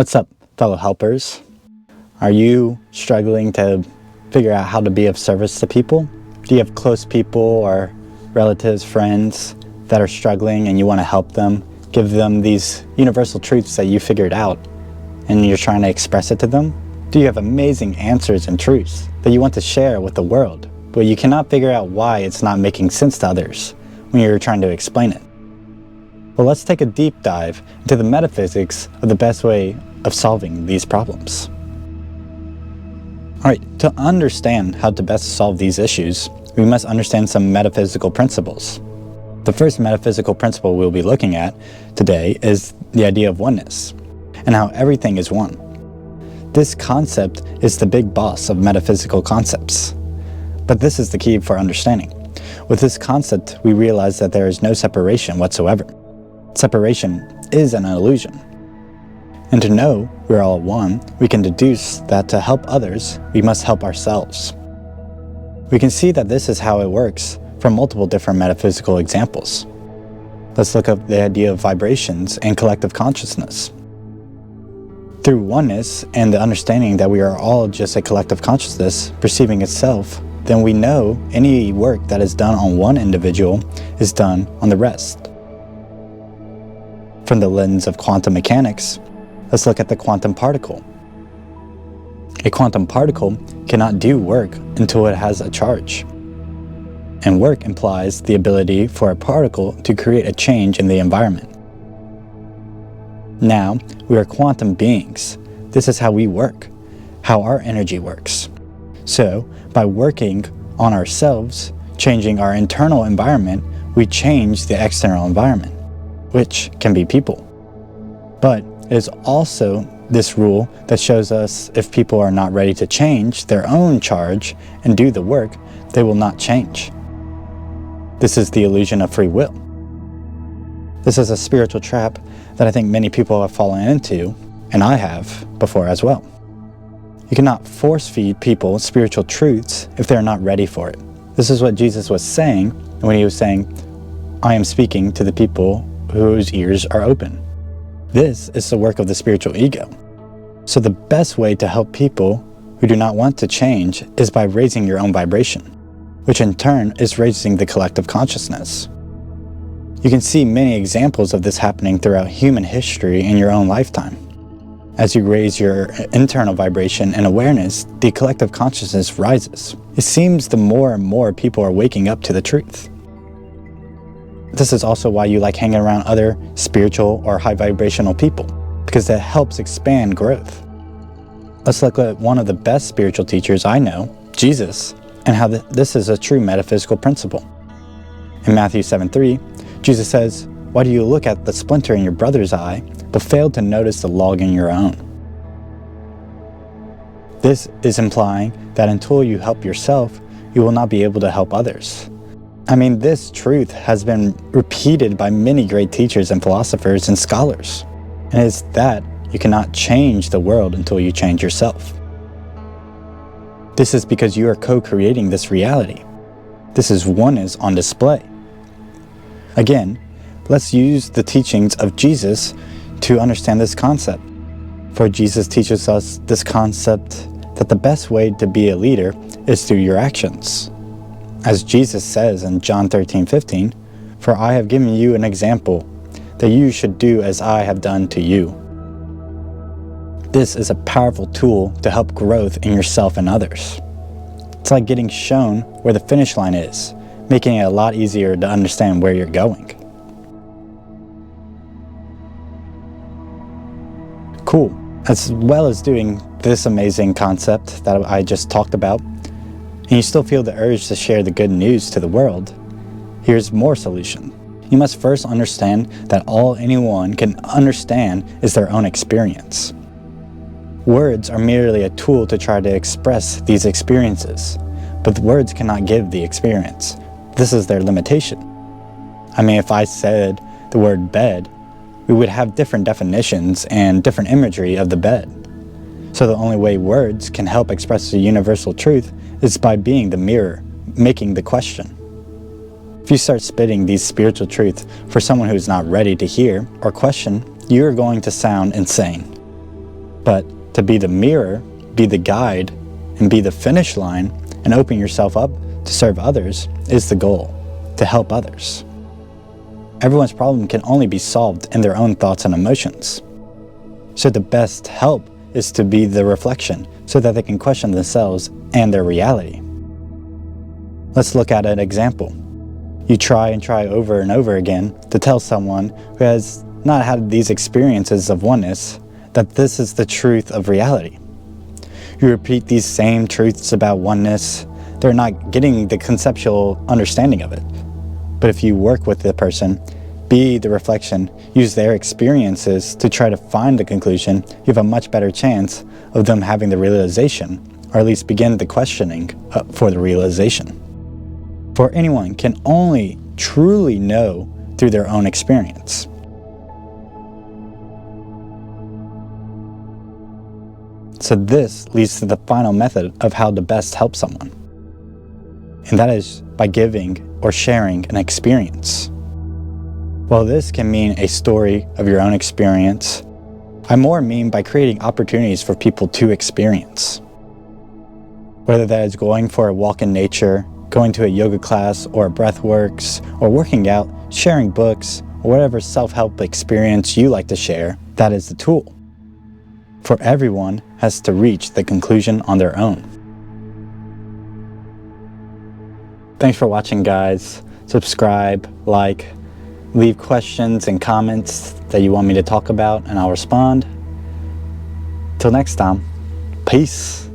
What's up, fellow helpers? Are you struggling to figure out how to be of service to people? Do you have close people or relatives, friends that are struggling and you want to help them, give them these universal truths that you figured out and you're trying to express it to them? Do you have amazing answers and truths that you want to share with the world, but you cannot figure out why it's not making sense to others when you're trying to explain it? Well, let's take a deep dive into the metaphysics of the best way of solving these problems. Alright, to understand how to best solve these issues, we must understand some metaphysical principles. The first metaphysical principle we'll be looking at today is the idea of oneness, and how everything is one. This concept is the big boss of metaphysical concepts. But this is the key for understanding. With this concept, we realize that there is no separation whatsoever. Separation is an illusion. And to know we're all one, we can deduce that to help others, we must help ourselves. We can see that this is how it works from multiple different metaphysical examples. Let's look up the idea of vibrations and collective consciousness. Through oneness and the understanding that we are all just a collective consciousness perceiving itself, then we know any work that is done on one individual is done on the rest. From the lens of quantum mechanics, let's look at the quantum particle. A quantum particle cannot do work until it has a charge. And work implies the ability for a particle to create a change in the environment. Now, we are quantum beings. This is how we work, how our energy works. So, by working on ourselves, changing our internal environment, we change the external environment, which can be people. But it is also this rule that shows us if people are not ready to change their own charge and do the work, they will not change. This is the illusion of free will. This is a spiritual trap that I think many people have fallen into, and I have before as well. You cannot force feed people spiritual truths if they're not ready for it. This is what Jesus was saying when he was saying, "I am speaking to the people whose ears are open." This is the work of the spiritual ego. So the best way to help people who do not want to change is by raising your own vibration, which in turn is raising the collective consciousness. You can see many examples of this happening throughout human history in your own lifetime. As you raise your internal vibration and awareness, the collective consciousness rises. It seems the more and more people are waking up to the truth. This is also why you like hanging around other spiritual or high vibrational people, because that helps expand growth. Let's look at one of the best spiritual teachers I know, Jesus, and how this is a true metaphysical principle. In Matthew 7:3, Jesus says, "Why do you look at the splinter in your brother's eye, but fail to notice the log in your own?" This is implying that until you help yourself, you will not be able to help others. I mean, this truth has been repeated by many great teachers and philosophers and scholars. And it's that you cannot change the world until you change yourself. This is because you are co-creating this reality. This is oneness on display. Again, let's use the teachings of Jesus to understand this concept. For Jesus teaches us this concept that the best way to be a leader is through your actions. As Jesus says in John 13:15, "For I have given you an example, that you should do as I have done to you." This is a powerful tool to help growth in yourself and others. It's like getting shown where the finish line is, making it a lot easier to understand where you're going. Cool. As well as doing this amazing concept that I just talked about, and you still feel the urge to share the good news to the world, here's more solution. You must first understand that all anyone can understand is their own experience. Words are merely a tool to try to express these experiences, but the words cannot give the experience. This is their limitation. I mean, if I said the word bed, we would have different definitions and different imagery of the bed. So the only way words can help express the universal truth is by being the mirror, making the question. If you start spitting these spiritual truths for someone who is not ready to hear or question, you are going to sound insane. But to be the mirror, be the guide, and be the finish line, and open yourself up to serve others is the goal, to help others. Everyone's problem can only be solved in their own thoughts and emotions. So the best help is to be the reflection so that they can question themselves and their reality. Let's look at an example. You try and try over and over again to tell someone who has not had these experiences of oneness that this is the truth of reality. You repeat these same truths about oneness, they're not getting the conceptual understanding of it. But if you work with the person, be the reflection, use their experiences to try to find the conclusion, you have a much better chance of them having the realization, or at least begin the questioning for the realization. For anyone can only truly know through their own experience. So this leads to the final method of how to best help someone. And that is by giving or sharing an experience. While this can mean a story of your own experience, I more mean by creating opportunities for people to experience. Whether that is going for a walk in nature, going to a yoga class or a breathworks, or working out, sharing books, or whatever self-help experience you like to share, that is the tool. For everyone has to reach the conclusion on their own. Thanks for watching, guys. Subscribe, like, leave questions and comments that you want me to talk about, and I'll respond. Till next time, peace.